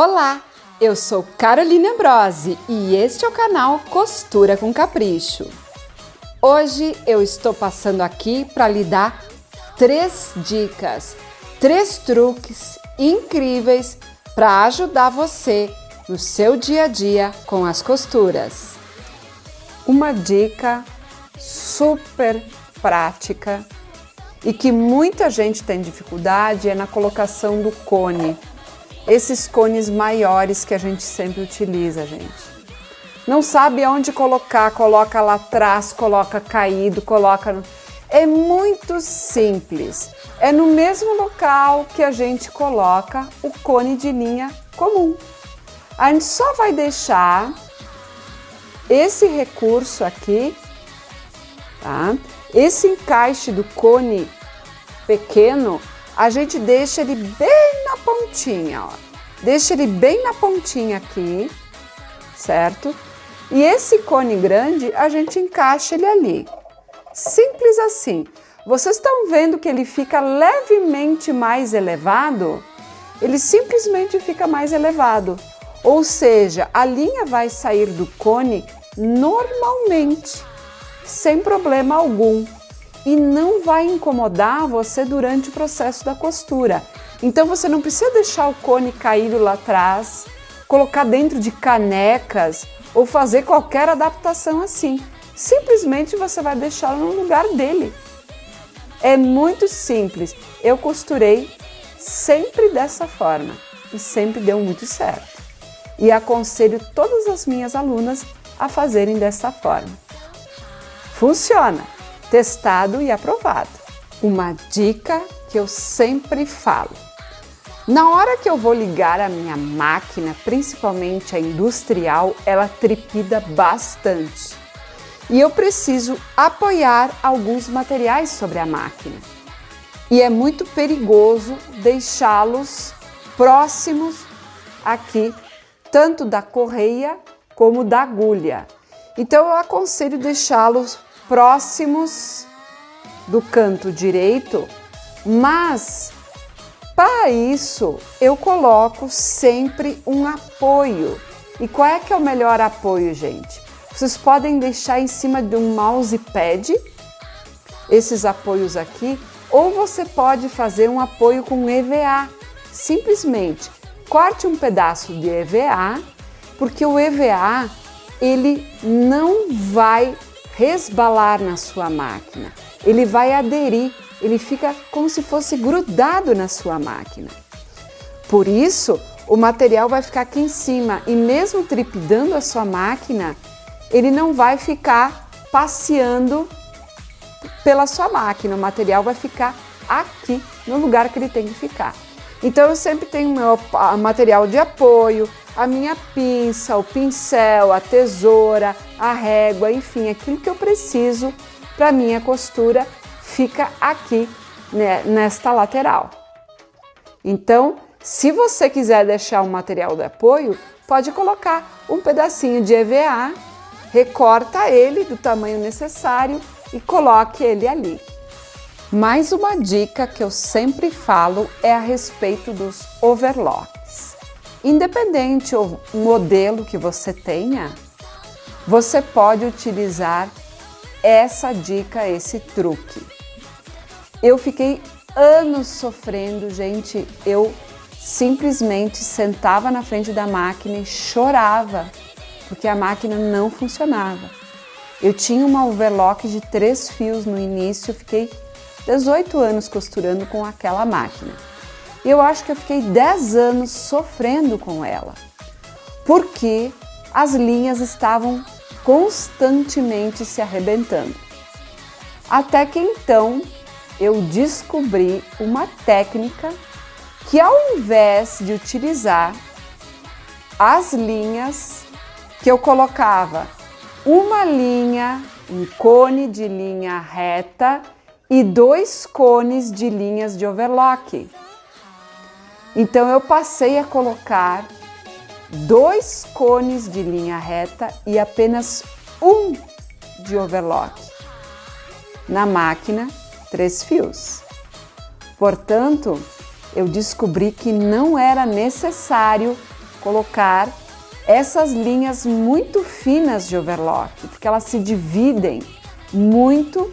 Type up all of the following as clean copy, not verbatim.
Olá, eu sou Caroline Ambrosi e este é o canal Costura com Capricho. Hoje eu estou passando aqui para lhe dar 3 dicas, 3 truques incríveis para ajudar você no seu dia a dia com as costuras. Uma dica super prática e que muita gente tem dificuldade é na colocação do cone. Esses cones maiores que a gente sempre utiliza, gente. Não sabe aonde colocar, coloca lá atrás, coloca caído, coloca... É muito simples. É no mesmo local que a gente coloca o cone de linha comum. A gente só vai deixar esse recurso aqui, tá? Esse encaixe do cone pequeno, a gente deixa ele bem na pontinha, ó. Deixa ele bem na pontinha aqui, certo? E esse cone grande, a gente encaixa ele ali. Simples assim. Vocês estão vendo que ele fica levemente mais elevado? Ele simplesmente fica mais elevado. Ou seja, a linha vai sair do cone normalmente, sem problema algum. E não vai incomodar você durante o processo da costura. Então você não precisa deixar o cone caído lá atrás, colocar dentro de canecas ou fazer qualquer adaptação assim. Simplesmente você vai deixá-lo no lugar dele. É muito simples. Eu costurei sempre dessa forma e sempre deu muito certo. E aconselho todas as minhas alunas a fazerem dessa forma. Funciona! Testado e aprovado. Uma dica que eu sempre falo. Na hora que eu vou ligar a minha máquina, principalmente a industrial, ela trepida bastante. E eu preciso apoiar alguns materiais sobre a máquina. E é muito perigoso deixá-los próximos aqui, tanto da correia como da agulha. Então eu aconselho deixá-los próximos do canto direito, mas para isso eu coloco sempre um apoio. E qual é que é o melhor apoio, gente? Vocês podem deixar em cima de um mousepad, esses apoios aqui, ou você pode fazer um apoio com EVA. Simplesmente corte um pedaço de EVA, porque o EVA ele não vai resbalar na sua máquina, ele vai aderir, ele fica como se fosse grudado na sua máquina. Por isso, o material vai ficar aqui em cima e mesmo trepidando a sua máquina, ele não vai ficar passeando pela sua máquina, o material vai ficar aqui no lugar que ele tem que ficar. Então eu sempre tenho o meu material de apoio, a minha pinça, o pincel, a tesoura, a régua, enfim, aquilo que eu preciso para minha costura fica aqui, né, nesta lateral. Então, se você quiser deixar um material de apoio, pode colocar um pedacinho de EVA, recorta ele do tamanho necessário e coloque ele ali. Mais uma dica que eu sempre falo é a respeito dos overlocks. Independente do modelo que você tenha, você pode utilizar essa dica, esse truque. Eu fiquei anos sofrendo, gente, eu simplesmente sentava na frente da máquina e chorava, porque a máquina não funcionava. Eu tinha uma overlock de 3 fios no início, fiquei 18 anos costurando com aquela máquina. Eu acho que eu fiquei 10 anos sofrendo com ela, porque as linhas estavam constantemente se arrebentando. Até que então eu descobri uma técnica que, ao invés de utilizar as linhas, que eu colocava uma linha, um cone de linha reta e 2 cones de linhas de overlock. Então eu passei a colocar 2 cones de linha reta e apenas 1 de overlock na máquina 3 fios. Portanto, eu descobri que não era necessário colocar essas linhas muito finas de overlock, porque elas se dividem muito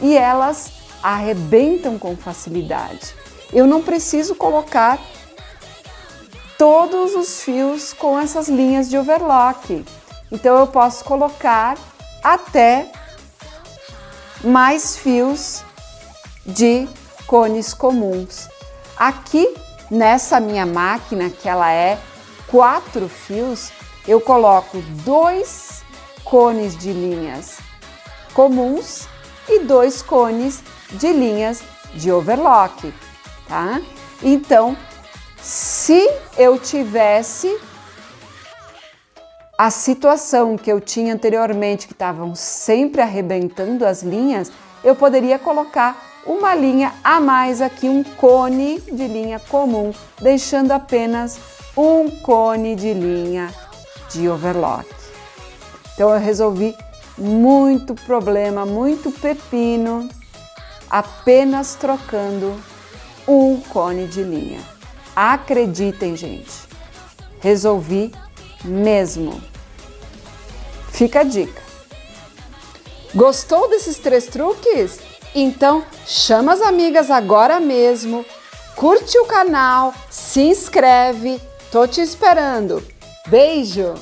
e elas arrebentam com facilidade. Eu não preciso colocar todos os fios com essas linhas de overlock, então eu posso colocar até mais fios de cones comuns. Aqui nessa minha máquina, que ela é 4 fios, eu coloco 2 cones de linhas comuns e 2 cones de linhas de overlock, tá? Então, se eu tivesse a situação que eu tinha anteriormente, que estavam sempre arrebentando as linhas, eu poderia colocar uma linha a mais aqui, um cone de linha comum, deixando apenas um cone de linha de overlock. Então eu resolvi muito problema, muito pepino, apenas trocando um cone de linha. Acreditem, gente, resolvi mesmo. Fica a dica. Gostou desses 3 truques? Então chama as amigas agora mesmo, curte o canal, se inscreve, tô te esperando. Beijo!